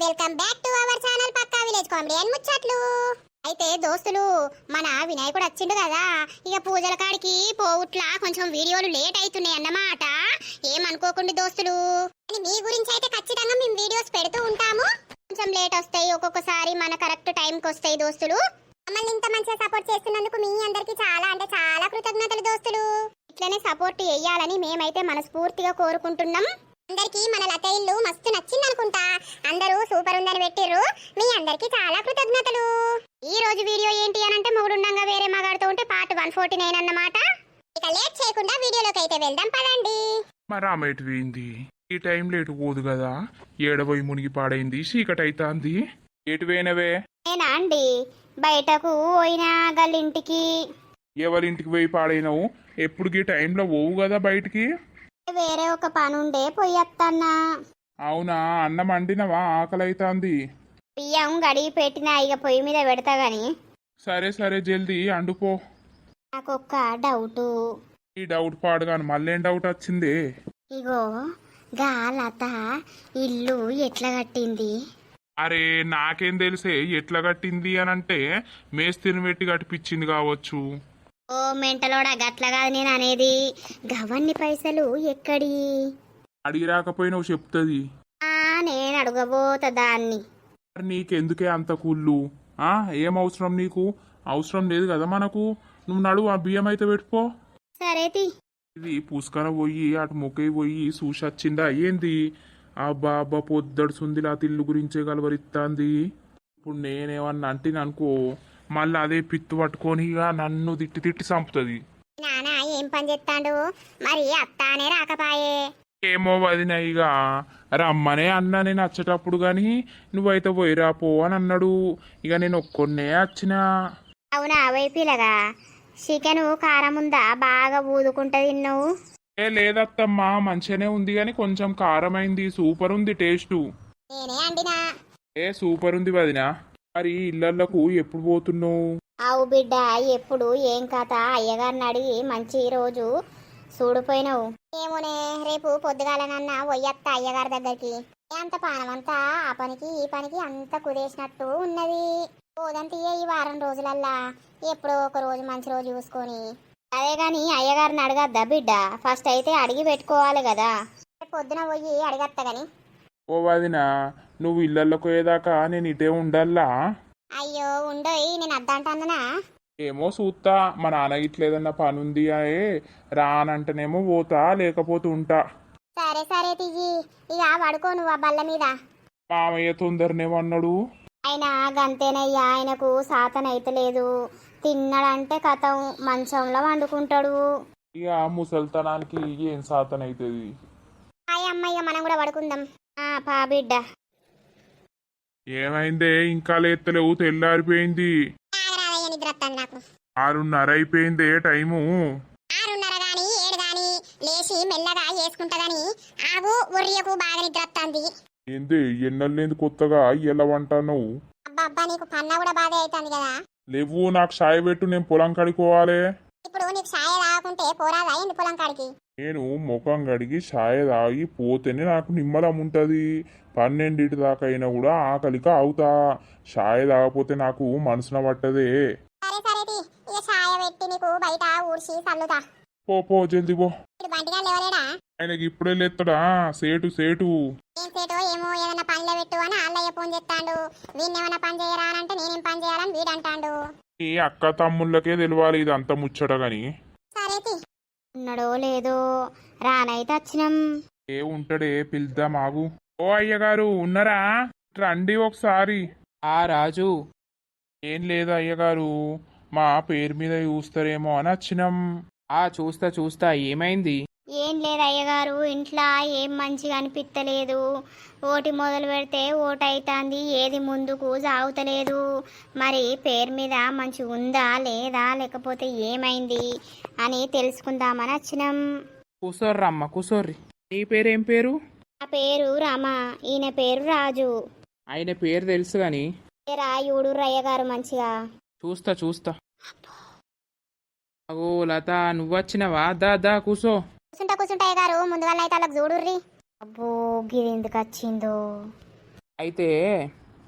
Welcome back to our channel పక్కా village comedy and ముచ్చట్లు. అయితే దోస్తులు మన వినాయకుడు వచ్చిండు కదా, ఇక పూజల కాడికి పోవుట్లా కొంచెం వీడియోలు లేట్ అవుతున్నాయి అన్నమాట. ఏమనుకోకుండా దోస్తులు, మీ గురించి అయితే ఖచ్చితంగా మేము వీడియోస్ పెడుతూ ఉంటాము. కొంచెం లేట్ వస్తాయి, ఒక్కొక్కసారి మన కరెక్ట్ టైంకి వస్తాయి దోస్తులు. మమ్మల్ని ఇంత మంచిగా సపోర్ట్ చేస్తున్నందుకు మీ అందరికి చాలా అంటే చాలా కృతజ్ఞతలు దోస్తులు. ఇట్లనే సపోర్ట్ చేయాలని మేమైతే మనస్ఫూర్తిగా కోరుకుంటున్నాం. అందరికి మన లత ఇల్లు మస్తు నచ్చింది అనుకుంటా, అందరూ సూపర్ ఉందని పెట్టిర్రు. మీ అందరికి చాలా కృతజ్ఞతలు. ఈ రోజు వీడియో ఏంటి అని అంటే మొగుడుండంగా వేరే మగాడుతూ ఉంటే పార్ట్ 149 అన్నమాట. ఇక లేట్ చేయకుండా వీడియోలోకి అయితే వెళ్దాం పదండి. మరామెటువైంది ఈ టైం లేటు పోదు కదా, ఏడబోయి మునిగి పాడైంది, చీకటి అయితాంది. ఎటువైనవే? నేనా అండి, బయటకు పోయినా గల్లింటికి. ఎవరింటికి పోయి పాడైనవు? ఎప్పుడు ఈ టైంలో పోవు కదా బయటికి. వేరే ఒక పని ఉండే పోయత్తన్నా. అవునా, అన్నం వండినవా? ఆకలి అయితాంది. బియ్యం గడిగి పెట్టినా, ఇక పొయ్యి మీద పెడతా గాని. సరే సరే జల్దీ అండుపో. నాకొక్క డౌటు. ఈ డౌట్ పాడుగాను మళ్ళేం డౌట్ వచ్చింది? ఇగో గా లత ఇల్లు ఎట్లా కట్టింది? అరే నాకేం తెలిసే ఎట్లా కట్టింది అని అంటే మేస్తిని పెట్టి కట్టిపించింది కావచ్చు. ఓ మెంటలోడా, గట్ల కాదు నేను అనేది. గవన్ని పైసలు ఎక్కడి? అడిగి రాకపోయినావు చెప్తుంది. నేను అడగబోతా దాన్ని. మరి నీకెందుకే అంత కుళ్ళు? ఏం అవసరం నీకు? అవసరం లేదు కదా మనకు. నువ్వు నడువు, ఆ బియ్యం అయితే పెట్టుకో. సరేతి. ఇది పూసుకన పోయి అటు మొక్కై పోయి చూసొచ్చిందా ఏంది? అబ్బా అబ్బా పొద్దడుసుందిలా తిల్లు గురించే కలవరిస్తాంది. ఇప్పుడు నేనేమన్నా అంటిననుకో, మళ్ళీ అదే పిత్తు పట్టుకొని ఇక నన్ను తిట్టి తిట్టి చంపుతుంది. నానా ఏం పని చేస్తాడు మరి? అత్తానే రాకపాయే. ఏమో వదిన, ఇక రమ్మనే అన్నా నేను వచ్చేటప్పుడు గాని, నువ్వైతే పోయిరా పో అని అన్నాడు. ఇక నేను ఒక్కొన్నే వచ్చినా. అవునా వైపిలగా చికెన్ కారం ఉందా? బాగా ఊదుకుంటది నువ్వు. ఏ లేదత్తమ్మా, మంచిగానే ఉంది గాని కొంచెం కారమైంది. సూపర్ ఉంది టేస్టు. నేనే అండినా. ఏ సూపర్ ఉంది వదిన. మరి ఇళ్ళకు ఎప్పుడు పోతున్నావు? అవు బిడ్డ, ఎప్పుడు ఏం కథ అయ్యగారిని అడిగి మంచి రోజు చూడిపోయినావు. ఏమోనే, రేపు పొద్దుగాలనన్నా పోయత్త అయ్యగారి దగ్గరికి. అంత పానమంతా ఆ పనికి ఈ పనికి అంత కుదేసినట్టు ఉన్నది. పోదంతే ఈ వారం రోజులల్లా ఎప్పుడో ఒక రోజు మంచి రోజు చూసుకొని. అదే గాని అయ్యగారిని అడగద్దా బిడ్డ? ఫస్ట్ అయితే అడిగి పెట్టుకోవాలి కదా. పొద్దున పోయి అడగత్తా గాని. ఓ వదిన, నువ్వు ఇళ్ళకు పోయేదాకా నేను ఇటే ఉండాలా? అయ్యో ఉండోయి, నేను అద్దంటానా? ఏమో చూస్తా. మా నాన్న ఇట్లేదన్నా పని ఉంది అయే రానంటేనేమో పోతా, లేకపోతే ఉంటా. సరే సరే తియ్యి, ఇక పడుకో నువ్వు ఆ బల్ల మీద. మామయ్య తొందరనేమన్నాడు? ఆయన గంతేనయ్యా, ఆయనకు సాతన అయితే లేదు. తిన్నాడంటే కథం మంచంలో వండుకుంటాడు. ఇక ముసల్తనానికి ఏం సాతన అవుతుంది? హాయ్ అమ్మయ్య, మనం కూడా పడుకుందాం. పా బిడ్డ. ఏమైందే ఇంకా లేత్తలేవు? తెల్లారిపోయింది. నిద్ర వస్తుంది నాకు. 6:30 అయిపోయిందే టైము. 6:30 గాని 7 గాని లేచి మెల్లగా వేసుకుంటదని ఆగు. ఒర్రియకు, బాగా నిద్ర వస్తుంది. ఏంది ఎన్నెల్లేంది కొత్తగా ఇలా వంటాను? అబ్బా అబ్బా, నీకు పన్నా కూడా బాధ అవుతుంది కదా. లేవు, నాకు సాయ పెట్టు, నేను పొలం కడుకోవాలి. ఇప్పుడు నీకు సాయ తాగుకుంటే పోరాదా ఏంది పొలం కాడికి? నేను ముఖం కడిగి సాయ తాగి పోతేనే నాకు నిమ్మలం ఉంటది. 12 దాకా అయినా కూడా ఆకలిక అవుతా. సాయ తాగపోతే నాకు మనసున పట్టదే. సరే సరే, ఇక సాయ పెట్టి నీకు బయట ఊడ్చి చల్లుతా. పో పో జల్ది పో. ఇప్పుడు బంటిగా లేవలేడా? ఆయనకి ఇప్పుడే లేస్తాడా? సేటు సేటు. ఏం సేటో ఏమో, ఏదైనా పనిలో పెట్టు అని అల్లయ్య ఫోన్ చేస్తాడు. వీడినేమన్నా పని చేయరా అని అంటే నేనేం పని చేయాలని వీడు అంటాడు. ఈ అక్క తమ్ముళ్ళకే తెలియాలి ఇది అంత ముచ్చట గాని. సరే ఉన్నాడో లేదో, రానైతే వచ్చినాం. ఏ ఉంటాడే, పిలుద్దాం ఆగు. ఓ అయ్యగారు ఉన్నారా? రండి ఒకసారి. రాజు. ఏం లేదు అయ్యగారు, మా పేరు మీద చూస్తారేమో అని వచ్చినాం. చూస్తా చూస్తా, ఏమైంది? ఏం లేదు అయ్యగారు, ఇంట్లో ఏం మంచిగా అనిపిస్తలేదు. ఓటి మొదలు పెడితే ఓటు అవుతుంది, ఏది ముందుకు సాగుతలేదు. మరి పేరు మీద మంచిగా ఉందా లేదా, లేకపోతే ఏమైంది అని తెలుసుకుందామని వచ్చినాం. కూసోర్రమ్మ కూసోర్రి. నీ పేరేం పేరు? నా పేరు రామ, ఈయన పేరు రాజు. ఆయన పేరు తెలుసు గాని రాయుడు అయ్యగారు మంచిగా. చూస్తా చూస్తా. అగో లత, నువ్వొచ్చినవా? దా దా కూసో. కూర్చుంటా అయ్యగారు, ముందుగా అయితే వాళ్ళకి చూడుర్రి. అబ్బో గిది ఎందుకు వచ్చిందో? అయితే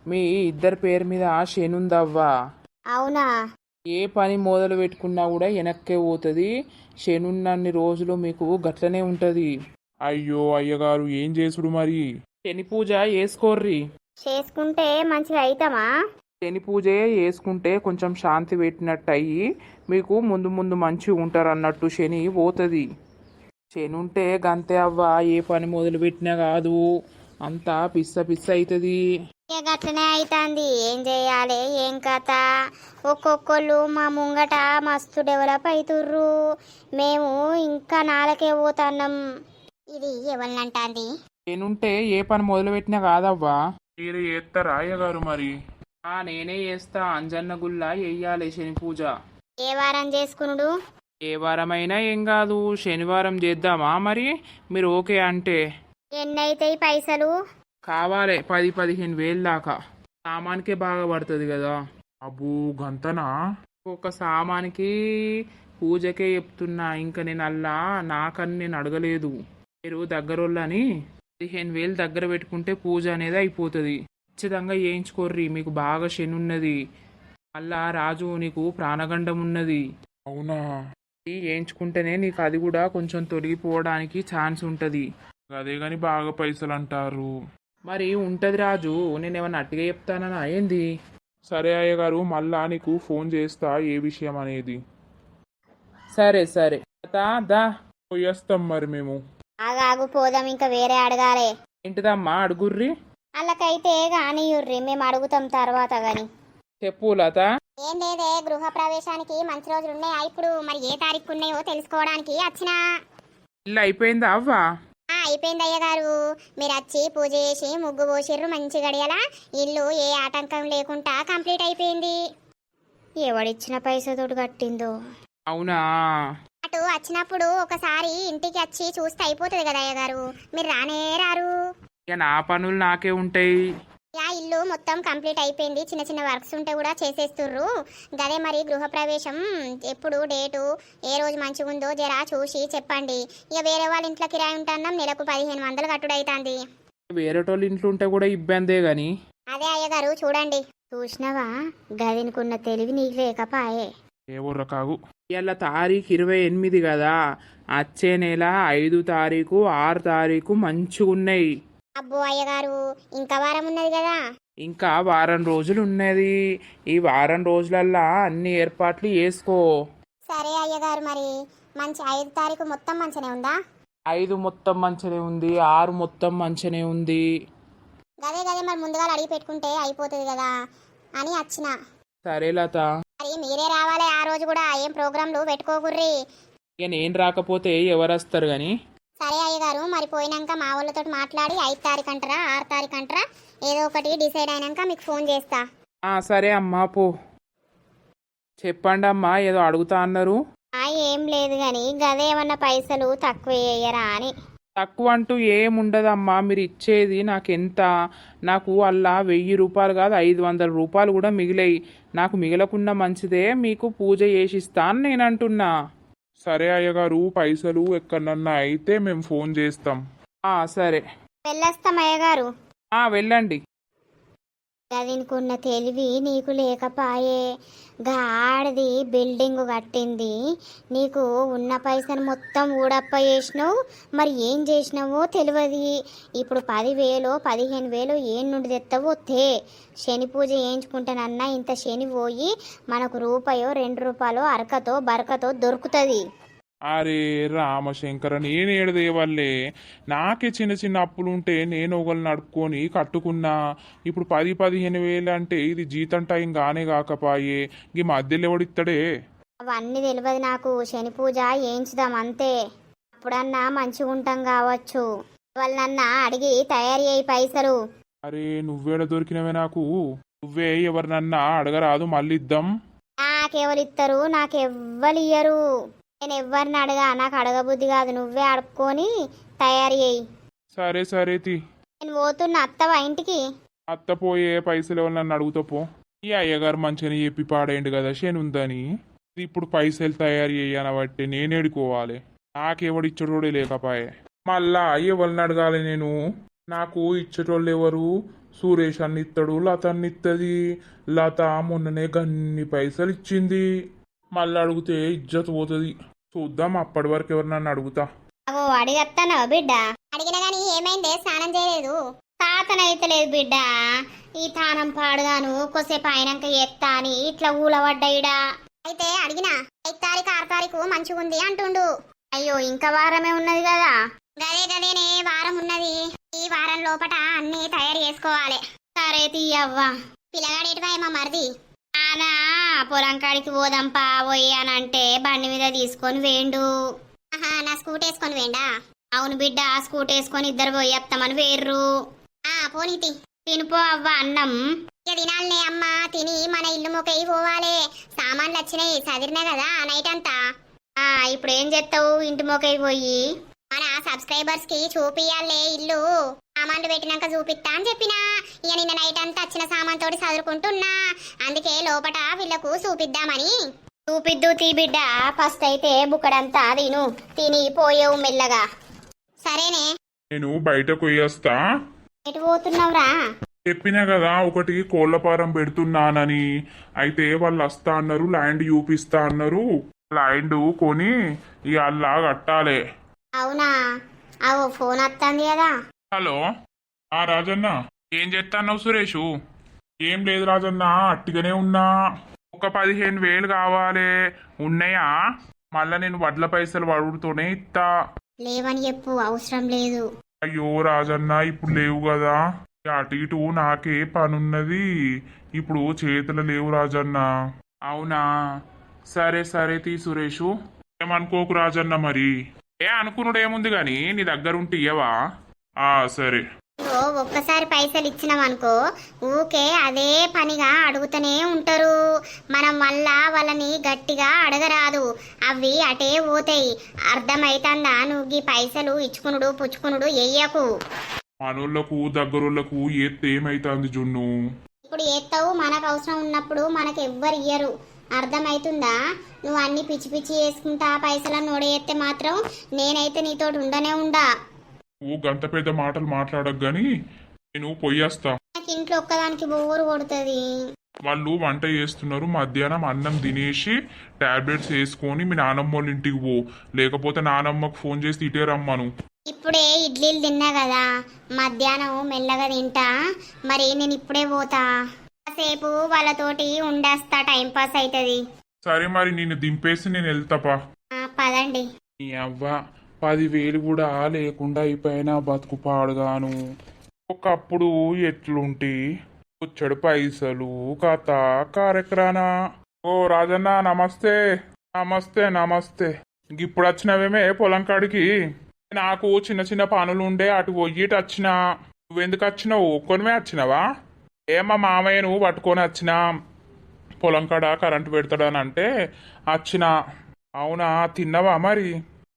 మీ ఇద్దరి పేరు మీద శని ఉందవ్వా. అవునా? ఏ పని మొదలు పెట్టుకున్నా కూడా వెనక్కే పోతుంది. శని ఉన్నన్ని రోజులు మీకు గట్లనే ఉంటుంది. అయ్యో అయ్యగారు ఏం చేసుడు మరి? శని పూజ చేసుకోర్రి. చేసుకుంటే మంచిగా అయితామా? శని పూజ చేసుకుంటే కొంచెం శాంతి పెట్టినట్టు అయ్యి మీకు ముందు ముందు మంచిగా ఉంటారు అన్నట్టు శని పోతుంది. శని ఉంటే గంతే అవ్వ, ఏ పని మొదలు పెట్టినా కాదు, అంతా పిస్స పిస్స అవుతుంది. ఇక గట్లనే అవుతుంది. ఏం చేయాలి ఏం కథ? ఒక్కొక్కళ్ళు మా ముంగట మస్తు డెవలప్ అవుతుర్రు, మేము ఇంకా నాలకే పోతున్నాం. ఇది ఎవరినంటాంది? శని ఉంటే ఏ పని మొదలు పెట్టినా కాదవ్వా. మీరు చేస్తారా అయ్యగారు మరి? నేనే చేస్తా. అంజన్న గుళ్ళ వెయ్యాలి శని పూజ. ఏ వారం చేసుకునుడు? ఏ వారమైనా ఏం కాదు, శనివారం చేద్దామా మరి? మీరు ఓకే అంటే. ఎన్నైతాయి పైసలు? కావాలి 10-15 వేలు దాకా. సామాన్కే బాగా పడుతుంది కదా. అబ్బో గంతనా? ఒక సామానికి పూజకే చెప్తున్నా, ఇంకా నేను అల్లా నాకని నేను అడగలేదు. మీరు దగ్గరోళ్ళని 15 వేలు దగ్గర పెట్టుకుంటే పూజ అనేది అయిపోతుంది. ఖచ్చితంగా చేయించుకోర్రి, మీకు బాగా శని ఉన్నది. మళ్ళా రాజు నీకు ప్రాణగండం ఉన్నది. అవునా? ఇది చేయించుకుంటేనే నీకు అది కూడా కొంచెం తొలగిపోవడానికి ఛాన్స్ ఉంటుంది. అదే గాని బాగా పైసలు అంటారు. మరి ఉంటుంది రాజు, నేను ఏమన్నా అట్టిగా చెప్తానా ఏంది? సరే అయ్యగారు, మళ్ళా నీకు ఫోన్ చేస్తా ఏ విషయం అనేది. సరే సరే దా. పోయేస్తాం మరి మేము. ఆగాగు పోదాం, ఇంకా వేరే అడగాలి. ఏంటిదమ్మా అడుగుర్రి? వాళ్ళకైతే కానియుర్రి, మేము అడుగుతాం తర్వాత గాని. చెప్పు లత. ఏం లేదే, గృహ ప్రవేశానికి మంచి రోజులు ఉన్నాయా ఇప్పుడు? మరి ఏ తారీఖు ఉన్నాయో తెలుసుకోవడానికి వచ్చినా. ఇల్లు అయిపోయిందా అవ్వా? అయిపోయింది అయ్యగారు. మీరు వచ్చి పూజ చేసి ముగ్గు పోసిర్రు మంచి గడియలా. ఇల్లు ఏ ఆటంకం లేకుండా కంప్లీట్ అయిపోయింది. ఎవడిచ్చిన పైసతోటి కట్టిందో. అవునా? అటు వచ్చినప్పుడు ఒకసారి ఇంటికి వచ్చి చూస్తే అయిపోతుంది కదా అయ్యగారు, మీరు రానే రారు. ఇక నా పనులు నాకే ఉంటాయి. ఇల్లు మొత్తం కంప్లీట్ అయిపోయింది, చిన్న చిన్న వర్క్స్ ఉంటే కూడా చేసేస్తుర్రు. గదే మరి గృహప్రవేశం ఎప్పుడు డేటు, ఏ రోజు మంచిగా ఉందో జరా చూసి చెప్పండి. ఇక వేరే వాళ్ళ ఇంట్లో కిరాయి ఉంటున్నాం, నెలకు 1500 కట్టుడైతుంది. వేరేటోళ్ళ ఇంట్లో ఉంటే కూడా ఇబ్బందే గాని. అదే అయ్యగారు చూడండి. చూసినావా, గదినుకున్న తెలివి నీకు లేకపాయే. ఏ ఊర్ర కాగు. ఇవాళ తారీఖు 28 కదా, వచ్చే నెల 5 తారీఖు 6 తారీఖు మంచిగా ఉన్నాయి. అబ్బో అయ్యగారు, ఇంకా వారం ఉన్నది కదా. ఇంకా వారం రోజులు ఉన్నది. ఈ వారం రోజులల్లా అన్ని ఏర్పాట్లు చేసుకో. సరే అయ్యగారు, మరి మంచి 5 తారీఖు మొత్తం మంచినే ఉందా? 5 మొత్తం మంచినే ఉంది, 6 మొత్తం మంచినే ఉంది. గదే గదే మరి ముందుగా అడిగి పెట్టుకుంటే అయిపోతుంది కదా అని వచ్చిన. సరే లత. మరి మీరే రావాలి ఆ రోజు కూడా, ఏం ప్రోగ్రాంలు పెట్టుకోకుర్రి. ఇక నేను రాకపోతే ఎవరు వస్తారు గాని. సరే అయ్యగారు, మరి పోయినాక మా వాళ్ళతో మాట్లాడి 5 తారీఖు అంటారా 6 తారీఖు అంటారా ఏదో ఒకటి డిసైడ్ అయినాక మీకు ఫోన్ చేస్తా. సరే అమ్మా పో. చెప్పండి అమ్మా, ఏదో అడుగుతా అన్నారు. ఏం లేదు గాని గదే ఏమన్నా పైసలు తక్కువ వేయరా అని. తక్కువ అంటూ ఏముండదమ్మా, మీరు ఇచ్చేది నాకెంత? నాకు అలా 1000 రూపాయలు కాదు 500 రూపాయలు కూడా మిగిలాయి. నాకు మిగలకుండా మంచిదే, మీకు పూజ చేసిస్తా అని నేను అంటున్నా. సరే అయ్యగారు, పైసలు ఎక్కడన్నా అయితే మేము ఫోన్ చేస్తాం. సరే వెళ్ళొస్తాం అయ్యగారు. వెళ్ళండి. గదినుకున్న తెలివి నీకు లేకపాయే. గాడిది బిల్డింగ్ కట్టింది, నీకు ఉన్న పైసలు మొత్తం ఊడప్ప చేసినావు. మరి ఏం చేసినావో తెలియదు. ఇప్పుడు 10,000 15,000 ఏం నుండి తెస్తావో తే. శని పూజ చేయించుకుంటానన్నా ఇంత శని పోయి మనకు రూపాయో 2 రూపాయలు అరకతో బరకతో దొరుకుతుంది. అరే రామశంకర, నేను ఏడదేవల్లే. నాకే చిన్న చిన్న అప్పులుంటే నేను ఒకళ్ళు నడుపుకొని కట్టుకున్నా. ఇప్పుడు 10-15 వేలు అంటే ఇది జీతం టైం గానే కాకపాయే. ఈ మధ్యలో ఎవడిస్తాడే? అవన్నీ తెలియదు నాకు. శని పూజ చేయించుదాం అంతే, అప్పుడన్నా మంచిగా ఉంటాం కావచ్చు. వాళ్ళన్నా అడిగి తయారీ అయ్యి పైసలు. అరే నువ్వేడ దొరికినవే నాకు? నువ్వే ఎవరినన్నా అడగరాదు, మళ్ళీ ఇద్దాం. నాకెవరు ఇస్తారు? నాకెవ్వరు ఇయ్యరు. నేను ఎవరిని అడగా, నాకు అడగబుద్ధి కాదు. నువ్వే అడుక్కొని తయారీ అయ్యి. సరే సరే తి. నేను పోతున్నా, అత్తవా ఇంటికి? అత్త పోయే పైసలు ఎవరినన్ను అడుగుతా పో. ఈ అయ్యగారు మంచిగా చెప్పి పాడేయండి కదా శని ఉందని. ఇప్పుడు పైసలు తయారు చేయనబట్టి నేను ఎడుకోవాలి. నాకెవడిచ్చడోడే లేకపాయే. మళ్ళా ఎవరిని అడగాలి నేను? నాకు ఇచ్చేటోళ్ళు ఎవరు? సురేష్ అన్ని ఇస్తాడు, లత అన్ని ఇస్తుంది. లత మొన్ననే గన్ని పైసలు ఇచ్చింది. మళ్ళీ అడిగితే ఇజ్జత్ పోతుంది. చూద్దాం, అప్పటి వరకు ఎవరు నన్ను అడుగుతా. అవో అడిగత్తానా బిడ్డ? అడిగినా గాని ఏమైందే, స్నానం చేయలేదు? తాతనైతలేదు బిడ్డ, ఈ తానం పాడుగాను కొద్దిసేపు అయినాక ఎత్తా అని ఇట్లా ఊలవడ్డాయిడా. అయితే అడిగినా 5 తారీఖు 6 తారీఖు మంచిగుంది అంటుండు. అయ్యో ఇంకా వారమే ఉన్నది కదా. గదేనే వారం ఉన్నది. ఈ వారం లోపట అన్ని తయారు చేసుకోవాలి. సరే తీయవ్వా. పిల్లగాడు ఎటువైమా మరిది? ఆనా పొలం కాడికి పోదాంపా పోయానంటే బండి మీద తీసుకొని వేండు. ఆహా, నా స్కూటీ వేసుకొని వేండా? అవును బిడ్డ, స్కూటీ వేసుకొని ఇద్దరు పోయేస్తామని వేర్రు. పోనీతి తినిపో అవ్వ అన్నం. ఇక తినాలనే అమ్మ, తిని మన ఇల్లు మొక్కై పోవాలి. సామాన్లు వచ్చినాయి, చదిరినా కదా నైట్ అంతా. ఇప్పుడు ఏం చేస్తావు? ఇంటి మొక్కై పోయి మన సబ్స్క్రైబర్స్ కి చూపియాలే ఇల్లు. సామాన్లు పెట్టినాక చూపిస్తా అని చెప్పినా. ఇక నిన్న నైట్ అంతా వచ్చిన సామాన్ తోటి చదువుకుంటున్నా. అందుకే లోపట వీళ్ళకు చూపిద్దామని. చూపిద్దు తీ బిడ్డ, ఫస్ట్ అయితే బుక్కడంతా తిని పోయేవు మెల్లగా. సరేనే. నేను బయటకు పోయేస్తా. ఎటు పోతున్నావురా? చెప్పినా కదా ఒకటి కోళ్లపారం పెడుతున్నానని. అయితే వాళ్ళు వస్తా అన్నారు, ల్యాండ్ చూపిస్తా అన్నారు. ల్యాండ్ కొని ఇక అల్లా కట్టాలి. అవునా? అవో ఫోన్ వస్తుంది కదా. హలో, రాజన్న, ఏం చేస్తాన్నావు? సురేషు, ఏం లేదు రాజన్న, అట్టిగానే ఉన్నా. ఒక 15,000 కావాలి. ఉన్నాయా? మళ్ళా నేను వడ్ల పైసలు వడుతూనే ఇస్తా. లేవని చెప్పు, అవసరం లేదు. అయ్యో రాజన్న, ఇప్పుడు లేవు కదా. అటు ఇటు నాకే పనున్నది. ఇప్పుడు చేతులు లేవు రాజన్న. అవునా? సరే సరే తీ సురేషు, ఏమనుకోకు రాజన్న. మరి అనుకున్నాడు ఏముంది గాని, నీ దగ్గర ఉంటే ఇయ్యవా? సరే. ఒక్కసారి పైసలు ఇచ్చినామనుకో ఊకే అదే పనిగా అడుగుతూనే ఉంటారు. మనం మళ్ళా వాళ్ళని గట్టిగా అడగరాదు, అవి అటే పోతాయి. అర్థమైతుందా? నువ్వు ఈ పైసలు ఇచ్చుకునుడు పుచ్చుకునుడు ఎయ్యకు. మనోళ్లకు దగ్గరోళ్లకు ఏత్తే ఏమైతుంది జున్ను? ఇప్పుడు ఏత్తావు, మనకు అవసరం ఉన్నప్పుడు మనకు ఎవ్వరు ఇయ్యరు. అర్థమైతుందా? నువ్వు అన్ని పిచ్చి పిచ్చి వేసుకుంటా పైసలను నోడేస్తే మాత్రం నేనైతే నీతోటి ఉండనే ఉండా. నువ్వు గంత పెద్ద మాటలు మాట్లాడకు గాని నేను పొయ్యేస్తా. నాకు ఇంట్లో ఒక్కదానికి బోరు కొడుతుంది. వాళ్ళు వంట చేస్తున్నారు, మధ్యాహ్నం అన్నం తినేసి టాబ్లెట్స్ వేసుకొని మీ నానమ్మ వాళ్ళ ఇంటికి పో. లేకపోతే నానమ్మకు ఫోన్ చేసి ఇటే రమ్మను. ఇప్పుడే ఇడ్లీలు తిన్నా కదా, మధ్యాహ్నం మెల్లగా తింటా. మరి నేను ఇప్పుడే పోతా, కాసేపు వాళ్ళతోటి ఉండేస్తా, టైం పాస్ అవుతుంది. సరే మరి నేను దింపేసి నేను వెళ్తాపా. పదండి. నీ అవ్వ 10,000 కూడా లేకుండా అయిపోయినా బతుకు పాడుగాను. ఒకప్పుడు ఎట్లుంటి వచ్చాడు పైసలు కథ కార్యక్రమా. ఓ రాజన్న, నమస్తే. నమస్తే నమస్తే. ఇప్పుడు వచ్చినవేమే పొలం కాడికి? నాకు చిన్న చిన్న పనులు ఉండే, అటు పోయిట వచ్చినా. నువ్వెందుకు వచ్చినావు? ఒక్కనివే వచ్చినావా? ఏమా మామయ్యను పట్టుకొని వచ్చినా. పొలం కాడ కరెంటు పెడతాడని అంటే వచ్చినా. అవునా? తిన్నావా మరి?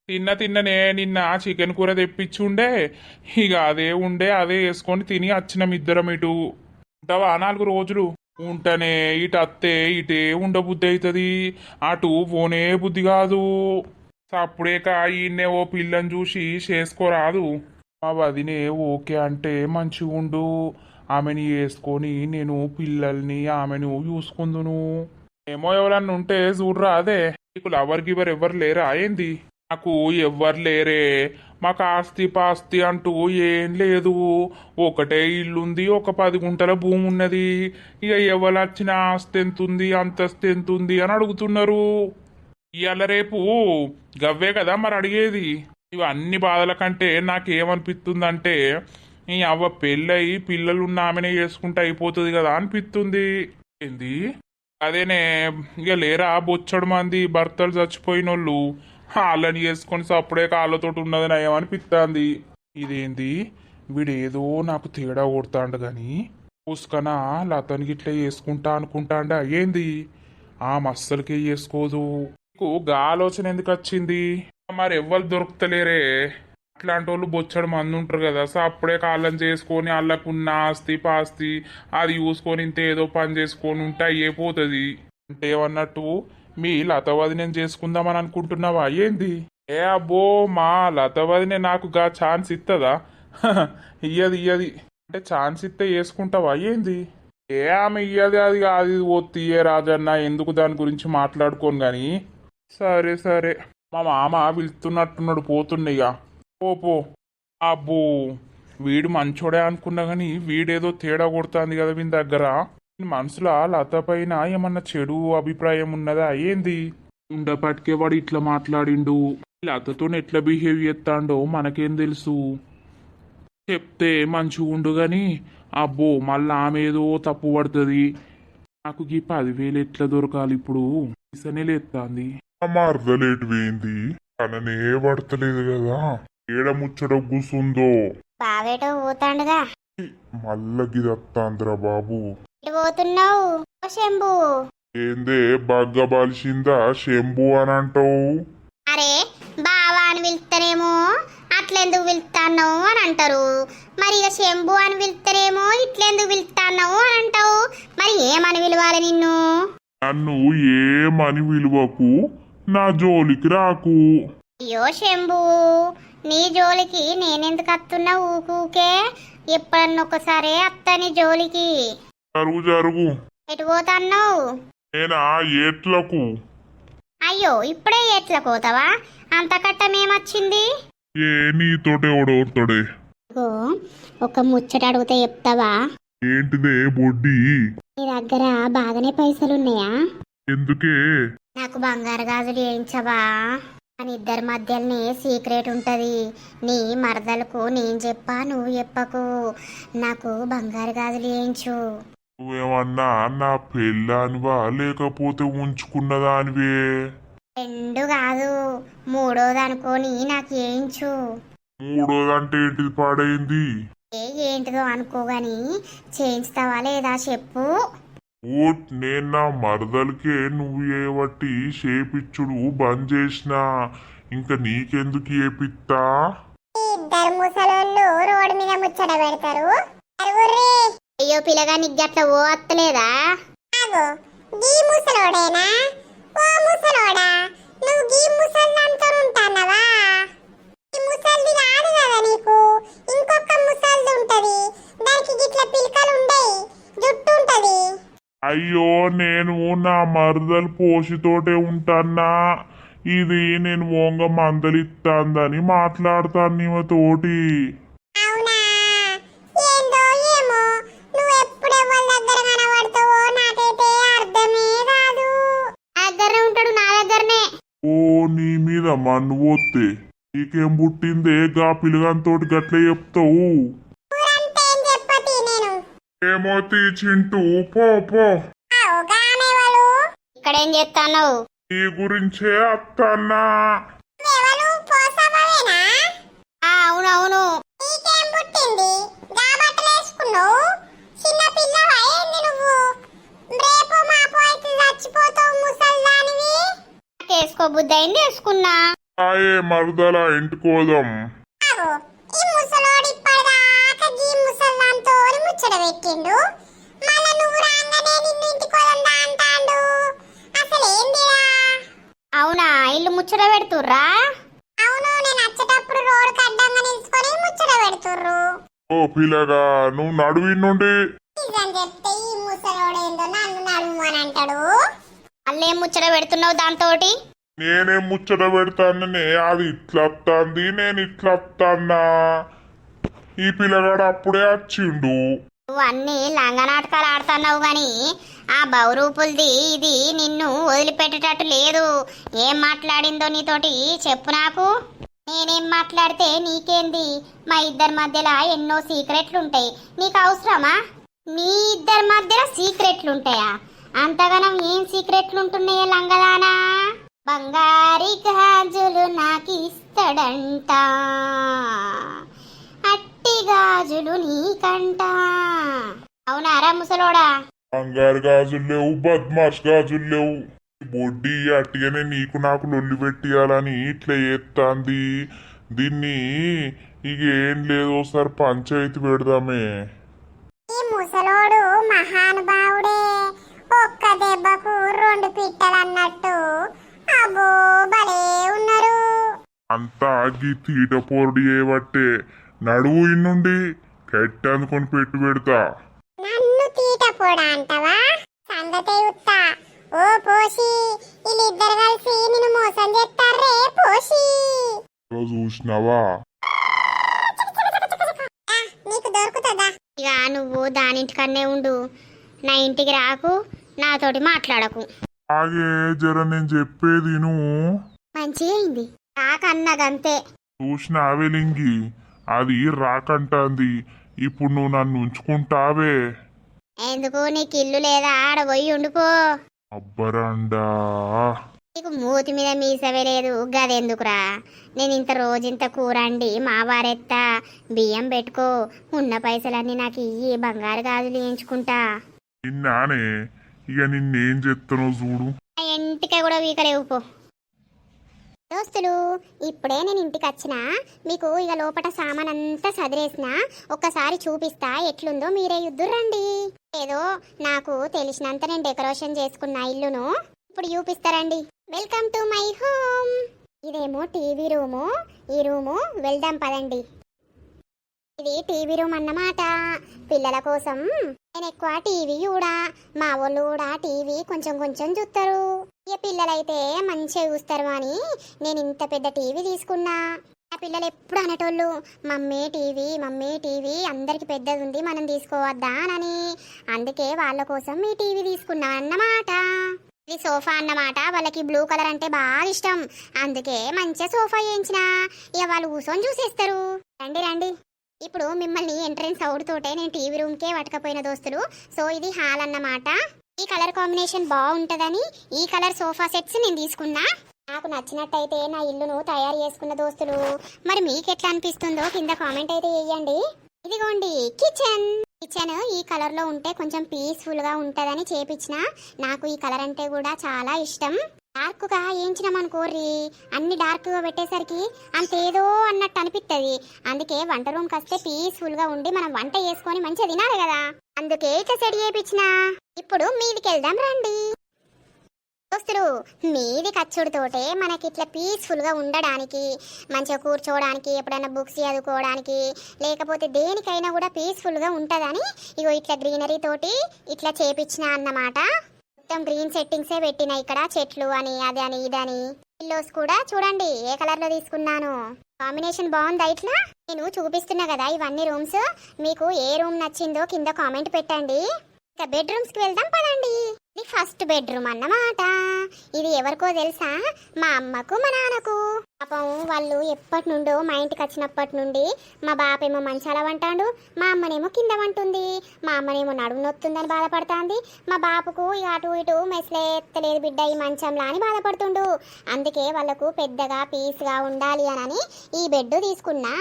తిన్ననే, నిన్న చికెన్ కూర తెప్పించి ఉండే. ఇక అదే ఉండే, అదే వేసుకొని తిని వచ్చినాం ఇద్దరం. ఇటు ఉంటావా 4 రోజులు? ఉంటనే, ఇటు అత్తే ఇటే ఉండబుద్ధి అవుతుంది, అటు పోనే బుద్ధి కాదు. అప్పుడేక ఈయన్నే ఓ పిల్లని చూసి చేసుకోరాదు? మా వదినే ఓకే అంటే మంచిగా ఉండు. ఆమెని వేసుకొని నేను పిల్లల్ని ఆమెను చూసుకుందును. ఏమో ఎవరన్నా ఉంటే చూడరా. అదే నీకు లవర్ గివర్ ఎవరు లేరా ఏంది? నాకు ఎవ్వరు లేరే. మాకు ఆస్తి పాస్తి అంటూ ఏం లేదు. ఒకటే ఇల్లుంది, ఒక 10 గుంటల భూమి ఉన్నది. ఇక ఎవరు వచ్చిన ఆస్తి ఎంతుంది, అంతస్తు ఎంతుంది అని అడుగుతున్నారు. ఇవాళ రేపు గవ్వే కదా మరి అడిగేది. ఇవన్నీ బాధల కంటే నాకేమనిపిస్తుందంటే, ఈ అవ్వ పెళ్ళయి పిల్లలున్న ఆమెనే చేసుకుంటే అయిపోతుంది కదా అనిపిస్తుంది. ఏంది అదేనే, ఇక లేరా బొచ్చడు మంది భర్తలు చచ్చిపోయినోళ్ళు, వాళ్ళని చేసుకొని సప్పుడే కాళ్ళతో ఉన్నది నయమనిపిస్తుంది. ఇదేంది వీడేదో నాకు తేడా కొడతాండు గాని పుస్కన లతనికి ఇట్లా చేసుకుంటా అనుకుంటాండా ఏంది? ఆ మస్సలకే చేసుకోదు. నీకు గా ఆలోచన ఎందుకు వచ్చింది? మరి ఎవ్వరు దొరుకుతలేరే. అట్లాంటి వాళ్ళు బొచ్చడు మంది ఉంటారు కదా. సో అప్పుడే కాళ్ళని చేసుకొని వాళ్ళకున్న ఆస్తి పాస్తి అది చూసుకొని ఇంత ఏదో పని చేసుకొని ఉంటే అయిపోతుంది. అంటే ఏమన్నట్టు మీ లతవదిని చేసుకుందామని అనుకుంటున్నావా ఏంది? ఏ అబ్బో, మా లతవదినే నాకు గా ఛాన్స్ ఇస్తుందా? ఇయ్యది ఇయ్యది అంటే ఛాన్స్ ఇస్తే వేసుకుంటావా ఏంది? ఏ ఆమె ఇయ్యది అది కాదు ఇది ఓ తీయే రాజన్న, ఎందుకు దాని గురించి మాట్లాడుకోను గాని. సరే సరే, మా మామ పిలుస్తున్నట్టున్నాడు, పోతున్నాయిగా. పో పో. అబ్బో, వీడు మంచోడే అనుకున్నా గాని వీడేదో తేడా కొడుతుంది కదా వీని దగ్గర. మనసులో లత పైన ఏమన్నా చెడు అభిప్రాయం ఉన్నదా ఏంది? ఉండపటికే వాడు ఇట్లా మాట్లాడిండు, లతతో ఎట్లా బిహేవ్ చేస్తాడో మనకేం తెలుసు. చెప్తే మంచిగా ఉండు గాని అబ్బో మళ్ళా ఆమె ఏదో తప్పు పడుతుంది. నాకు ఈ 10,000 ఎట్లా దొరకాలి ఇప్పుడు? ఇసనే లేస్తుంది. మరదలేటివేంది తననే పడతలేదు కదా, ఏడ ముచ్చట కూసుందో. బావేటో పోతాండుగా. మల్ల గిదత్తాంద్రా బాబు. ఎటు పోతున్నావు ఓ శంభు? ఏందే బగ్గ బలిసిందా శంభు అని అంటావు? అరే బావా అని పిలుస్తానేమో అట్లెందుకు పిలుస్తాను అని అంటారు, మరి ఇక శంభు అని పిలుస్తారేమో ఇట్లెందుకు పిలుస్తాను అని అంటావు. మరి ఏమని పిలవాలి నిన్ను? నన్ను ఏమని విలువకు, నా జోలికి రాకు. అయ్యో శంభు, నీ జోలికి నేనెందుకు అత్తున్నా ఊకూకే? ఎప్పుడన్నా ఒకసారి అత్తని జోలికి. జరుగు జరుగు. ఎటు పోతాన్నావు? నేనా ఏట్లకు. అయ్యో ఇప్పుడే ఎట్లా పోతావా? అంత కట్టమేమొచ్చింది? ఏ నీతోటే ఓడవుతాడే. ఇగో ఒక ముచ్చట అడిగితే చెప్తావా? ఏంటిదే బొడ్డి? నీ దగ్గర బాగానే పైసలున్నాయా? ఎందుకే? నాకు బంగారు గాజులు వేయించవా? అని ఇద్దరి మధ్యలోనే సీక్రెట్ ఉంటది. నీ మరదలకు నేను చెప్పా, నువ్వు చెప్పకు. నాకు బంగారు గాజులు వేయించు. నువ్వేమన్నా నా పెళ్ళానివా లేకపోతే ఉంచుకున్నదానివే? రెండు కాదు, మూడోది అనుకోని నాకు వేయించు. మూడోదంటే ఏంటిది పాడైంది? ఏంటిదో అనుకోగాని చేయించుతావా లేదా చెప్పు. ఓట్ నేను నా మరదలకే నువ్వు ఏవట్టి షేపిచ్చుడు బంద్ చేసినా, ఇంకా నీకెందుకు ఏపిత్తా? ఇద్దరు ముసలోళ్ళు రోడ్డు మీద ముచ్చట పెడతారు. అయ్యో పిల్లగా నీకు గట్ల ఓ అత్తలేదా? గీ ముసలోడేనా? ఓ ముసలోడా, నువ్వు గీ ముసల్లంతా ఉంటానవా? ఈ ముసల్ది రాదు కదా నీకు, ఇంకొక ముసల్ది ఉంటది, దానికి గిట్ల పిలకలు ఉండయి, జుట్టు ఉంటది. అయ్యో నేను నా మరదలు పోషితోటే ఉంటానా, ఇది నేను ఓంగ మందలిత్తాందని మాట్లాడతాను నీవతోటి. అవునా? ఏందో ఏమో, నువ్వు ఎప్పుడెవరి దగ్గర కనబడతావో నాకైతే అర్థమే కాదు. నా దగ్గరనే ఉంటాడు, నా దగ్గరనే. ఓ నీ మీద మన్ను పోతే నీకేం పుట్టిందే గా పిల్లగాంతోటి గట్ల చెప్తావు? ఏమో తీచింటూ పో పో. ఇక్కడేం చేస్తాను? నీ గురించే అత్తన్నా. అవునవును. వేసుకోబుద్ది అయింది వేసుకున్నా. ఆయే మరదలా ఇంటికోదాం. పెట్టిండు, మళ్ళా నువ్వు రాగానే నిన్ను ఇంటికి వదండా అంటాండు. అసలేందిరా? అవునా, ఇల్లు ముచ్చట పెడుతుర్రా? అవును, నేను వచ్చేటప్పుడు రోడ్ కడ్డంగా నిల్చుకొని ముచ్చట పెడుతుర్రు. ఓ పిల్లగా నువ్వు నడువి నుండి నిజం చెప్తే ఈ ముసలోడేందో నన్ను నడుము అని అంటాడు. అల్లేం ముచ్చట పెడుతున్నావు దాంతోటి? నేనేం ముచ్చట పెడతాననే, అది ఇట్లత్తాంది నేను ఇట్లత్తాన్నా. ఈ పిల్లగాడు అప్పుడే వచ్చిండు. నువ్వు అన్ని లంగ నాటకాలు ఆడుతున్నావు గాని ఆ బౌరూపులది ఇది నిన్ను వదిలిపెట్టేటట్టు లేదు. ఏం మాట్లాడిందో నీతోటి చెప్పు నాకు. నేనేం మాట్లాడితే నీకేంది? మా ఇద్దరి మధ్యలో ఎన్నో సీక్రెట్లుంటాయి, నీకు అవసరమా? మీ ఇద్దరి మధ్యలో సీక్రెట్లుంటాయా? అంతగానం ఏం సీక్రెట్లుంటున్నాయో లంగదానా? బంగారి గాజులు నాకు ఇస్తాడంట, అట్టి గాజులు నీకంట. అవునారా ముసలోడా? బంగారు గాజులు లేవు, బద్మాష్ గాజులు లేవు. బొడ్డి అట్టిగానే నీకు నాకు లొల్లి పెట్టియాలని ఇట్లా చేస్తాంది. దీన్ని ఇక ఏం లేదు, ఒకసారి పంచాయతీ పెడదామే. ఈ ముసలోడు మహానుభావుడే, ఒక్క దెబ్బకు రెండు పిట్టలు అన్నట్టు. అబ్బో భలే ఉన్నారు. అంతా గీ తీట పోరుడు చేయబట్టే నడువు ఇన్నుండి కెట్టి అందుకొని పెట్టు పెడతా. నన్ను తీట పోడా అంటావా? సంగతే ఉత్తా. ఓ పోషి, వీళ్ళిద్దరు కలిసి నిన్ను మోసం చేస్తారే పోషి. చూసినావా? నీకు దొరుకుతుందా? ఇక నువ్వు దానింటికన్నే ఉండు, నా ఇంటికి రాకు, నాతోటి మాట్లాడకు. ఆగే జర నేను చెప్పేది నువ్వు. మంచిగా అయింది రాకన్నదంతే. చూసినావే లింగి, అది రాకంటాంది. ఇప్పుడు నువ్వు నన్ను ఉంచుకుంటావే? ఎందుకు నీకు ఇల్లు లేదా? ఆడ పోయి ఉండిపో. అబ్బరండా, నీకు మూతి మీద మీసవే లేదు గదెందుకురా? నేను ఇంత రోజంత కూరండి మా వారెత్తా, బియ్యం పెట్టుకో, ఉన్న పైసలన్నీ నాకు ఇయ్యి, బంగారు గాజులు వేయించుకుంటా. నిన్నానే ఇక నిన్నేం చెప్తానో చూడు. ఆ ఇంటికి కూడా వీకలేవు పో. దోస్తులు, ఇప్పుడే నేను ఇంటికి వచ్చినా, మీకు ఇక లోపల సామాన్ అంతా సదిరేసిన ఒక్కసారి చూపిస్తా ఎట్లుందో, మీరే యుద్ధురండి. ఏదో నాకు తెలిసినంత నేను డెకరేషన్ చేసుకున్న ఇల్లును ఇప్పుడు చూపిస్తారండి. Welcome to my home. ఇదేమో టీవీ రూము. ఈ రూము వెళ్దాం పదండి. ఇది టీవీ రూమ్ అన్నమాట, పిల్లల కోసం. నేను ఎక్కువ టీవీ చూడా, మా వాళ్ళు కూడా టీవీ కొంచెం కొంచెం చూస్తారు. ఇక పిల్లలైతే మంచిగా చూస్తారు అని నేను ఇంత పెద్ద టీవీ తీసుకున్నా. ఆ పిల్లలు ఎప్పుడు అనేటోళ్ళు, మమ్మీ టీవీ అందరికి పెద్దది ఉంది, మనం తీసుకోవద్దా అని. అందుకే వాళ్ళ కోసం ఈ టీవీ తీసుకున్నా అన్నమాట. ఇది సోఫా అన్నమాట, వాళ్ళకి బ్లూ కలర్ అంటే బాగా ఇష్టం, అందుకే మంచిగా సోఫా వేయించిన. ఇక వాళ్ళు కూర్చొని చూసేస్తారు. రండి రండి. ఇప్పుడు మిమ్మల్ని ఎంట్రెన్స్ అవుడుతోటే నేను టీవీ రూమ్కే పట్టుకపోయిన దోస్తులు. సో ఇది హాల్ అన్నమాట. ఈ కలర్ కాంబినేషన్ బాగుంటుందని ఈ కలర్ సోఫా సెట్స్ నేను తీసుకున్నా. నాకు నచ్చినట్టయితే నా ఇల్లును తయారు చేసుకున్న దోస్తులు. మరి మీకు ఎట్లా అనిపిస్తుందో కింద కామెంట్ అయితే వేయండి. ఇదిగోండి కిచెన్. ఈ కలర్ లో ఉంటే కొంచెం పీస్ఫుల్ గా ఉంటదని చేపించిన. నాకు ఈ కలర్ అంటే కూడా చాలా ఇష్టం. డార్క్ గా వేయించినామనుకోర్రి, అన్ని డార్క్ గా పెట్టేసరికి అంతేదో అన్నట్టు అనిపిస్తుంది. అందుకే వంట రూమ్ కస్తే పీస్ఫుల్ గా ఉండి మనం వంట చేసుకొని మంచిగా తినాలి కదా, అందుకే ఇట్లా సెట్ చేయించిన. ఇప్పుడు మీదికి వెళ్దాం రండి దోస్తులు. మీది కచ్చుడితోటే మనకి ఇట్లా పీస్ఫుల్ గా ఉండడానికి, మంచిగా కూర్చోవడానికి, ఎప్పుడైనా బుక్స్ చదువుకోవడానికి, లేకపోతే దేనికైనా కూడా పీస్ఫుల్ గా ఉంటదని ఇగో ఇట్లా గ్రీనరీ తోటి ఇట్లా చేపించిన అన్నమాట. మొత్తం గ్రీన్ సెట్టింగ్సే పెట్టిన ఇక్కడ, చెట్లు అని అది అని ఇదని. పిల్లోస్ కూడా చూడండి ఏ కలర్ లో తీసుకున్నాను, కాంబినేషన్ బాగుందా? ఇట్లా నేను చూపిస్తున్నా కదా ఇవన్నీ రూమ్స్. మీకు ఏ రూమ్ నచ్చిందో కింద కామెంట్ పెట్టండి. ఇక బెడ్రూమ్స్ కి వెళ్దాం పదండి. ఇది ఫస్ట్ బెడ్రూమ్ అన్నమాట. ఇది ఎవరికో తెలుసా? మా అమ్మకు మా నాన్నకు. పాపం వాళ్ళు ఎప్పటి నుండో మా ఇంటికి వచ్చినప్పటి నుండి మా బాపేమో మంచాల వంటాడు, మా అమ్మనేమో కింద వంటుంది. మా అమ్మనేమో నడుము నొత్తుందని బాధపడుతుంది, మా బాపుకు ఇక అటు ఇటు మెస్లే ఎత్తలేదు బిడ్డ ఈ మంచంలా అని బాధపడుతుండు. అందుకే వాళ్ళకు పెద్దగా పీస్గా ఉండాలి అని ఈ బెడ్ తీసుకున్నా.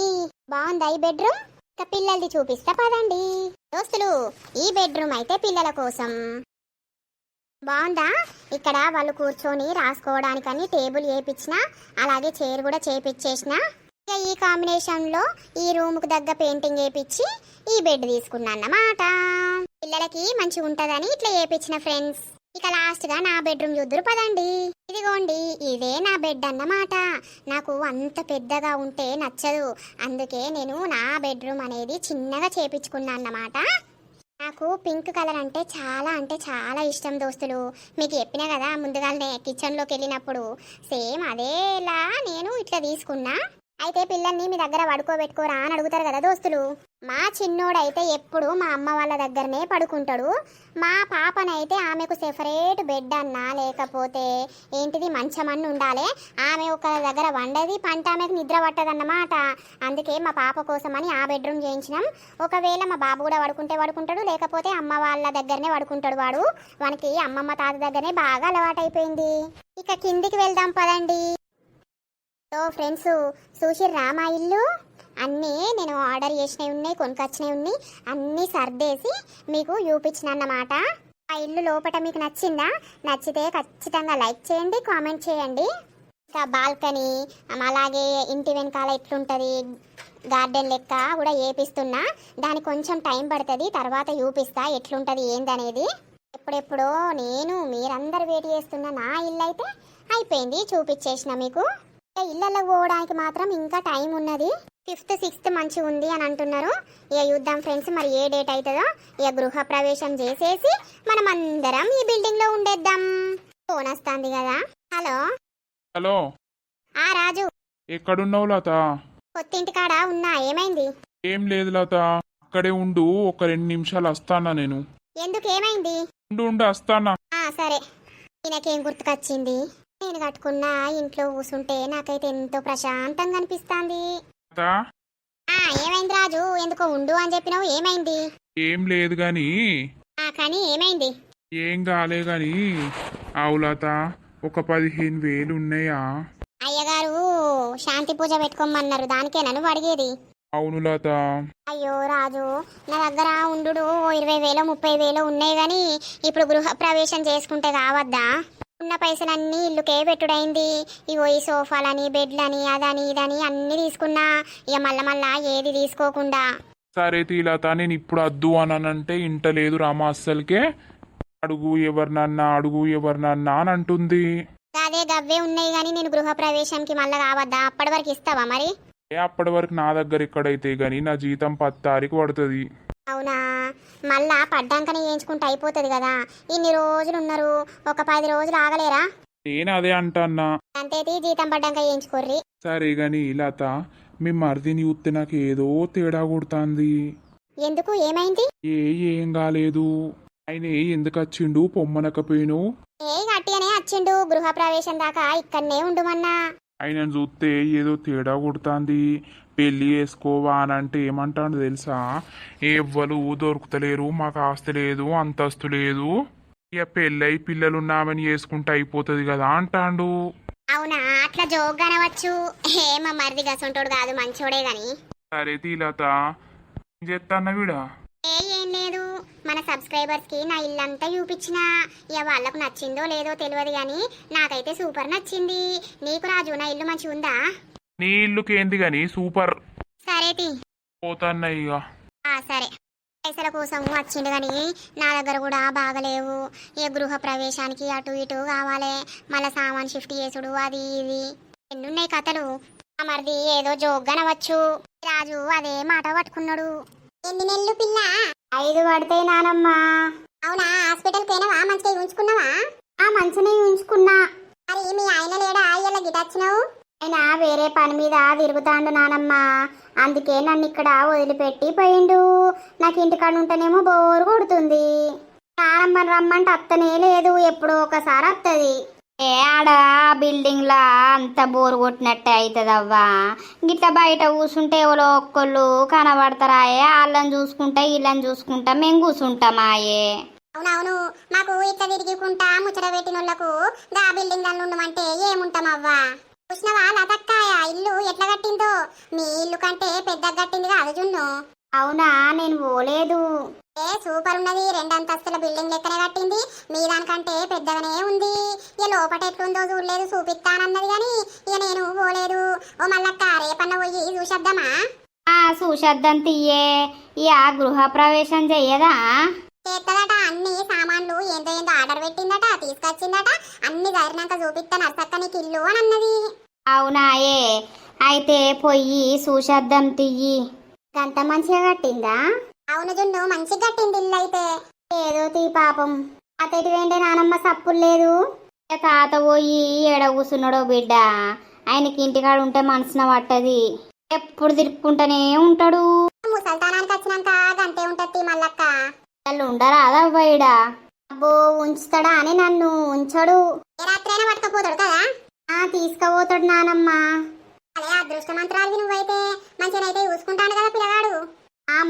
ఈ బాగుందా ఈ బెడ్రూమ్? ఇక పిల్లలది చూపిస్తా పదండి దోస్తులు. ఈ బెడ్రూమ్ అయితే పిల్లల కోసం బాగుందా? ఇక్కడ వాళ్ళు కూర్చొని రాసుకోవడానికని టేబుల్ వేయించిన, అలాగే చైర్ కూడా చేపించేసిన. ఇక ఈ కాంబినేషన్ లో ఈ రూమ్ కు దగ్గర పెయింటింగ్ వేయించి ఈ బెడ్ తీసుకున్నా అన్నమాట. పిల్లలకి మంచిగా ఉంటదని ఇట్లా వేయించిన ఫ్రెండ్స్. ఇక లాస్ట్ గా నా బెడ్రూమ్ చూద్దురు పదండి. ఇదిగోండి ఇదే నా బెడ్ అన్నమాట. నాకు అంత పెద్దగా ఉంటే నచ్చదు, అందుకే నేను నా బెడ్రూమ్ అనేది చిన్నగా చేపించుకున్నా అన్నమాట. నాకు పింక్ కలర్ అంటే చాలా ఇష్టం దోస్తులు. మీకు చెప్పినా కదా ముందుగానే కిచెన్లోకి వెళ్ళినప్పుడు, సేమ్ అదేలా నేను ఇట్లా తీసుకున్నా. అయితే పిల్లల్ని మీ దగ్గర పడుకోబెట్టుకోరా అని అడుగుతారు కదా దోస్తులు. మా చిన్నోడైతే ఎప్పుడు మా అమ్మ వాళ్ళ దగ్గరనే పడుకుంటాడు. మా పాపనైతే ఆమెకు సెపరేట్ బెడ్ అన్నా లేకపోతే ఏంటిది మంచం అన్న ఉండాలి. ఆమె ఒక దగ్గర వండది, పంట ఆమెకు నిద్ర పట్టదన్నమాట. అందుకే మా పాప కోసమని ఆ బెడ్రూమ్ చేయించినాం. ఒకవేళ మా బాబు కూడా పడుకుంటే పడుకుంటాడు, లేకపోతే అమ్మ వాళ్ళ దగ్గరనే పడుకుంటాడు. వానికి అమ్మమ్మ తాత దగ్గరనే బాగా అలవాటైపోయింది. ఇక కిందికి వెళ్దాం పదండి. సో ఫ్రెండ్స్ చూసిర్రా మా ఇల్లు? అన్నీ నేను ఆర్డర్ చేసినవి ఉన్నాయి, కొనుకొచ్చినవి ఉన్నాయి, అన్నీ సర్దేసి మీకు చూపించిన అన్నమాట. ఆ ఇల్లు లోపల మీకు నచ్చిందా? నచ్చితే ఖచ్చితంగా లైక్ చేయండి, కామెంట్ చేయండి. ఇంకా బాల్కనీ అలాగే ఇంటి వెనకాల ఎట్లుంటుంది గార్డెన్ లెక్క కూడా వేపిస్తున్నా. దానికి కొంచెం టైం పడుతుంది, తర్వాత చూపిస్తా ఎట్లుంటుంది ఏందనేది. ఎప్పుడెప్పుడో నేను మీరందరూ వెయిట్ చేస్తున్న నా ఇల్లు అయితే అయిపోయింది, చూపించేసిన మీకు. ఇళ్ళల్లో పోవడానికి మాత్రం ఇంకా టైం ఉన్నది. 5th 6th మంచిగా ఉంది అని అంటున్నారు. ఇక చూద్దాం ఫ్రెండ్స్, మరి ఏ డేట్ అవుతుందో. ఇక గృహ ప్రవేశం చేసేసి మనం అందరం ఈ బిల్డింగ్ లో ఉండేద్దాం. ఫోన్ వస్తుంది కదా. హలో హలో, రాజు, ఎక్కడున్నావు లత? కొత్తింటి కాడ ఉన్నా, ఏమైంది? ఏం లేదు లత, అక్కడే ఉండు, ఒక 2 నిమిషాలు వస్తానా నేను. ఎందుకు, ఏమైంది? ఉండు వస్తానా. సరే. ఈయనకేం గుర్తుకొచ్చింది? నేను కట్టుకున్న ఇంట్లో కూసుంటే నాకైతే ఎంతో ప్రశాంతంగా అనిపిస్తుంది. లత, ఏమైంది రాజు? ఎందుకో ఉండు అని చెప్పినావు, ఏమైంది? ఏం లేదు గాని. కానీ ఏమైంది? ఏం కాలే గాని. అవు లత, ఒక 15,000 ఉన్నాయా? అయ్యగారు శాంతి పూజ పెట్టుకోమన్నారు, దానికే నన్ను అడిగేది. అవును లత. అయ్యో రాజు, నా దగ్గర ఉండు 20,000 30,000 ఉన్నాయి గాని ఇప్పుడు గృహ ప్రవేశం చేసుకుంటే కావద్దా? ఉన్న పైసలన్నీ ఇల్లుకే పెట్టుడైంది. ఇగో ఈ సోఫాలని, బెడ్లని, అదని ఇదని అన్ని తీసుకున్నా. ఇక మళ్ళా ఏది తీసుకోకుండా. సరే తీలత, నేను ఇప్పుడు అద్దు అనంటే ఇంటలేదు రామా అస్సలకే. అడుగు ఎవరినన్నా అని అంటుంది. అదే గవ్వే ఉన్నాయి గాని నేను గృహ ప్రవేశానికి మళ్ళా కావద్దా? అప్పటి వరకు ఇస్తావా మరి? అప్పటి వరకు నా దగ్గర ఎక్కడైతే గాని నా జీతం 10 తారీఖు పడుతుంది. అవునా? మళ్ళా పడ్డాకనే చేయించుకుంటే అయిపోతుంది కదా. ఇన్ని రోజులు ఉన్నారు, ఒక 10 రోజులు ఆగలేరా? నేను అదే అంటన్నా. అంతేది జీతం పడ్డాక చేయించుకోర్రి. సరే గాని లత, మీ మరిదిని చూస్తే నాకు ఏదో తేడా కొడుతుంది. ఎందుకు, ఏమైంది? ఏం కాలేదు. ఆయన ఎందుకు వచ్చిండు పొమ్మనకపోయిను? గట్టిగానే వచ్చిండు, గృహ ప్రవేశం దాకా ఇక్కడనే ఉండుమన్నా. ఆయనను చూస్తే ఏదో తేడా కొడుతుంది. పెళ్లి చేసుకోవా అని అంటే ఏమంటాడు తెలుసా? ఎవ్వరు దొరుకుతలేరు, మాకు ఆస్తి లేదు, అంతస్తు లేదు, ఇక పెళ్ళై పిల్లలున్నామని చేసుకుంటే అయిపోతుంది కదా అంటాడు. అవునా? అట్లా జోక్ అనవచ్చు. మా మరిది గసంటోడు కాదు, మంచోడే గాని. సరే తీలత, ఏం చేస్తాన్న వీడా? ఏం లేదు, మన సబ్స్క్రైబర్స్ కి నా ఇల్లంతా చూపించిన. ఇక వాళ్ళకు నచ్చిందో లేదో తెలియదు గాని నాకైతే సూపర్ నచ్చింది. నీకు రాజు నా ఇల్లు మంచిగా ఉందా? నీ ఇల్లుకేంది గాని సూపర్. సరేటి పోతాన్న ఇక. సరే. పైసల కోసం వచ్చిండు గాని నా దగ్గర కూడా బాగలేవు. ఇక గృహ ప్రవేశానికి అటు ఇటు కావాలి, మళ్ళా సామాన్ షిఫ్ట్ చేసుడు, అది ఇది ఎన్నున్నాయి కథలు. మరిది ఏదో జోగ్గనవచ్చు. రాజు అదే మాట పట్టుకున్నాడు. ఎన్ని నెలలు పిల్ల? 5 పడతాయి నానమ్మ. అవునా? హాస్పిటల్ పోయినావా? మంచిగా ఉంచుకున్నావా? మంచిగా ఉంచుకున్నా. మరి మీ ఆయన లేడా? ఇలా గిటొచ్చినావు? ఆయన వేరే పని మీద తిరుగుతాండు నానమ్మ, అందుకే నన్ను ఇక్కడ వదిలిపెట్టి పోయిండు. నాకు ఇంటికాడ ఉంటేనేమో బోరు కొడుతుంది. నానమ్మని రమ్మంటే అత్తనే లేదు, ఎప్పుడో ఒకసారి వస్తుంది. ఆడ బిల్డింగ్ లా అంత బోరు కొట్టినట్టే అవుతుందవ్వా. గిట్లా బయట కూర్చుంటే ఎవరో ఒక్కళ్ళు కనబడతారాయే, వాళ్ళని చూసుకుంటా వీళ్ళని చూసుకుంటా మేము కూర్చుంటామాయే. అవునవును, మాకు ఇట్లా తిరిగికుంటా ముచ్చట పెట్టిన వాళ్ళకు గా బిల్డింగ్ లను ఉండమంటే ఏముంటామవ్వా. చూసినవా లతక్కాయ ఇల్లు ఎట్లా కట్టిందో? మీ ఇల్లు కంటే పెద్ద కట్టింది కాదు జున్ను. అవునా? నేను పోలేదు. సూపర్ ఉన్నది, 2 అంతస్తుల బిల్డింగ్ లెక్కనే కట్టింది. మీ దానికంటే పెద్దగానే ఉంది. ఇక లోపట ఎట్లుందో చూడలేదు, చూపిస్తానన్నది గాని ఇక నేను పోలేదు. ఓ మల్లక్క, రేపన్న పోయి చూసేద్దామా? చూసేద్దాం తీయే. ఇక గృహ ప్రవేశం చెయ్యదా? చేస్తదట. అన్ని సామాన్లు ఏందో ఆర్డర్ పెట్టిందట, తీసుకొచ్చిందట. అన్ని జరినాక చూపిస్తా నర్సక్క నీకు ఇల్లు అని అన్నది. అవునాయే? అయితే పొయ్యి చూసేద్దాం తియ్యి. గంట మంచిగా కట్టిందా? అవును జున్ను, మంచిగా కట్టింది ఇల్లు అయితే. ఏదో తీ పాపం. అతడి వెంటే నానమ్మ సప్పులు లేదు. తాత పోయి ఎడ కూసున్నాడో బిడ్డ. ఆయనకి ఇంటికాడ ఉంటే మనసున పట్టది, ఎప్పుడు తిరుక్కుంటూనే ఉంటాడు. ముసల్తానానికి వచ్చినాక గంటే ఉంటది మల్లక్క. వాళ్ళు ఉండరా అదవ్వయిడా? అబ్బో, ఉంచుతాడా అని నన్ను ఉంచడు. ఏ రాత్రైనా పట్టుకపోతాడు కదా? తీసుకుపోతాడు నానమ్మ. అదే అదృష్టమంత్రాలు నువ్వైతే మంచిగానైతే చూసుకుంటాను కదా పిల్లగాడు.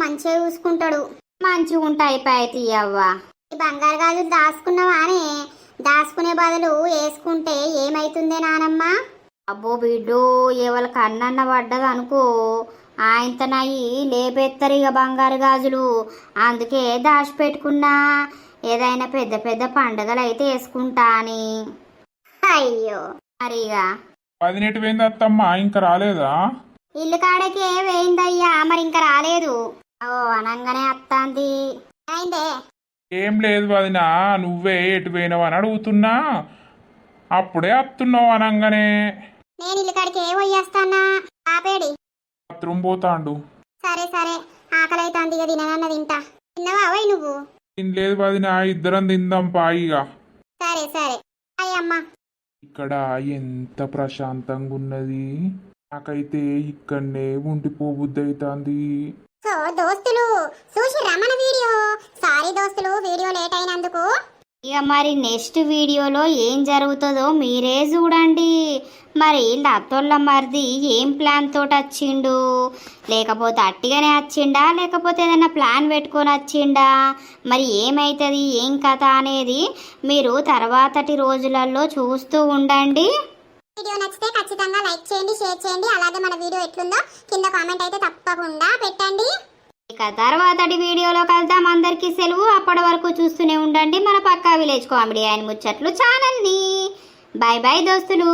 మంచిగా చూసుకుంటాడు. మంచిగా ఉంటా అయిపోయి తీయవ్వా. ఈ బంగారు గాజులు దాచుకున్నావా అని? దాచుకునే బదులు వేసుకుంటే ఏమైతుందే నానమ్మ? అబ్బో బిడ్డు, ఎవరికి అన్నన్న పడ్డది అనుకో, ఆయనతో నాయి లేపెత్తరు ఇక బంగారు గాజులు. అందుకే దాచిపెట్టుకున్నా, ఏదైనా పెద్ద పెద్ద పండుగలు అయితే వేసుకుంటా అని. అయ్యో, మరిగా 18 పోయింది అత్తమ్మ, ఇంకా రాలేదా? ఇల్లు కాడకే వేయిందయ్యా, మరి ఇంకా రాలేదు. అనంగానే అత్తాంది. అయిందే? ఏం లేదు వదినా, నువ్వే ఎటు పోయినావు అని అడుగుతున్నా. అప్పుడే వస్తున్నావు అనంగానే. నేను ఇల్లు కాడికే పోయేస్తానా. ఆపేడి. బాత్రూమ్ పోతాండు. సరే సరే ఆకలి అవుతుంది ఇక తిననన్న తింటా. తిన్నావా అవయ్ నువ్వు? తినలేదు వదినా, ఇద్దరం తిందాం పాయిగా. సరే సరే అయ్యమ్మా. ఇక్కడ ఎంత ప్రశాంతంగా ఉన్నది, నాకైతే ఇక్కడనే ఉండిపోబుద్ది అవుతుంది. సో దోస్తులు చూసిర్రా మన వీడియో? సారీ దోస్తులు, వీడియో లేట్ అయినందుకు. ఇక మరి నెక్స్ట్ వీడియోలో ఏం జరుగుతుందో మీరే చూడండి. మరి లత్తోళ్ళ మరిది ఏం ప్లాన్ తోటి వచ్చిండు, లేకపోతే అట్టిగానే వచ్చిండా, లేకపోతే ఏదైనా ప్లాన్ పెట్టుకొని వచ్చిండా, మరి ఏమవుతుంది ఏం కథ అనేది మీరు తర్వాతటి రోజులలో చూస్తూ ఉండండి. వీడియో నచ్చితే ఖచ్చితంగా లైక్ చేయండి, షేర్ చేయండి. అలాగే మన వీడియో ఎట్లుందో కింద కామెంట్ అయితే తప్పకుండా పెట్టండి. ఇక తర్వాతటి వీడియోలో కలుద్దాం. అందరికీ సెలవు. అప్పటి వరకు చూస్తూనే ఉండండి మన పక్కా విలేజ్ కామెడీ అండ్ ముచ్చట్లు ఛానల్ని. బాయ్ బాయ్ దోస్తులు.